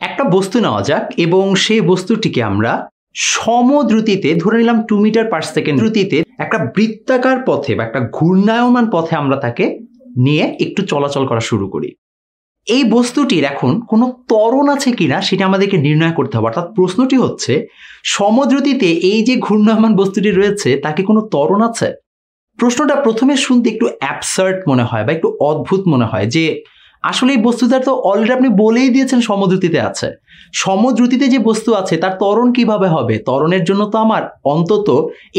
একটা বস্তু নেওয়া যাক এবং সেই বস্তুটিকে আমরা সমদ্রুতিতে ধরে নিলাম 2 মিটার পার সেকেন্ড দ্রুতিতে একটা বৃত্তাকার পথে বা একটা ঘূর্ণায়মান পথে আমরা তাকে নিয়ে একটু চলাচল করা শুরু করি। এই বস্তুটির এখন কোনো ত্বরণ আছে কিনা সেটা আমাদেরকে নির্ণয় করতে হবে। অর্থাৎ প্রশ্নটি হচ্ছে সমদ্রুতিতে এই যে ঘূর্ণায়মান বস্তুটি রয়েছে তাকে কোনো ত্বরণ আছে? প্রশ্নটা প্রথমে শুনতে একটু অ্যাবসার্ড মনে হয় বা একটু অদ্ভুত মনে হয় যে আসলে এই বস্তুটার তো অলরেডি আপনি বলেই দিয়েছেন সমদ্রুতিতে আছে। সমদ্রুতিতে যে বস্তু আছে তার ত্বরণ কিভাবে হবে? ত্বরণের জন্য তো আমার অন্তত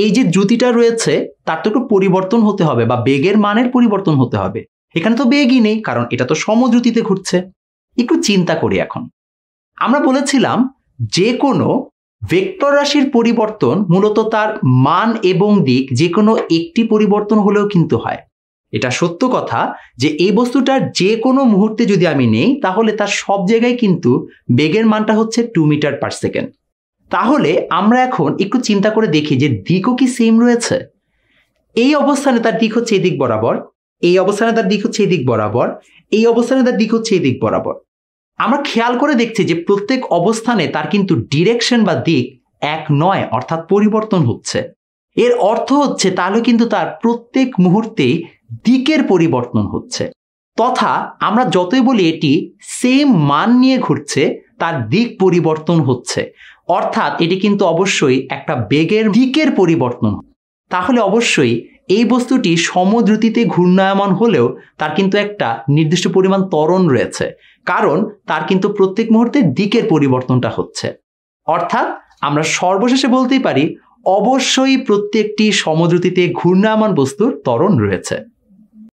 এই যে দ্রুতিটা রয়েছে তার তো একটু পরিবর্তন হতে হবে বা বেগের মানের পরিবর্তন হতে হবে। এখানে তো বেগই নেই, কারণ এটা তো সমদ্রুতিতে ঘুরছে। একটু চিন্তা করি এখন। আমরা বলেছিলাম যে কোনো ভেক্টর রাশির পরিবর্তন মূলত তার মান এবং দিক যে কোনো একটি পরিবর্তন হলেও কিন্তু হয়। এটা সত্য কথা যে এই বস্তুটার যে কোনো মুহূর্তে যদি আমি নেই তাহলে তার সব জায়গায় কিন্তু বেগের মানটা হচ্ছে 2 মিটার পার সেকেন্ড। তাহলে আমরা এখন একটু চিন্তা করে দেখি যে দিকও কি সেম রয়েছে। এই অবস্থানে তার দিক হচ্ছে এই দিক বরাবর, এই অবস্থানে তার দিক হচ্ছে এই দিক বরাবর, এই অবস্থানে তার দিক হচ্ছে এই দিক বরাবর। আমরা খেয়াল করে দেখছি যে প্রত্যেক অবস্থানে তার কিন্তু ডিরেকশন বা দিক এক নয়, অর্থাৎ পরিবর্তন হচ্ছে। এর অর্থ হচ্ছে তাহলে কিন্তু তার প্রত্যেক মুহূর্তেই দিকের পরিবর্তন হচ্ছে। তথা আমরা যতই বলি এটি সেম মান নিয়ে ঘুরছে তার দিক পরিবর্তন হচ্ছে, অর্থাৎ এটি কিন্তু অবশ্যই একটা বেগের দিকের পরিবর্তন। তাহলে অবশ্যই এই বস্তুটি সমদ্রুতিতে ঘূর্ণায়মান হলেও তার কিন্তু একটা নির্দিষ্ট পরিমাণ ত্বরণ রয়েছে, কারণ তার কিন্তু প্রত্যেক মুহূর্তে দিকের পরিবর্তনটা হচ্ছে। অর্থাৎ আমরা সর্বশেষে বলতেই পারি অবশ্যই প্রত্যেকটি সমদ্রুতিতে ঘূর্ণায়মান বস্তুর ত্বরণ রয়েছে।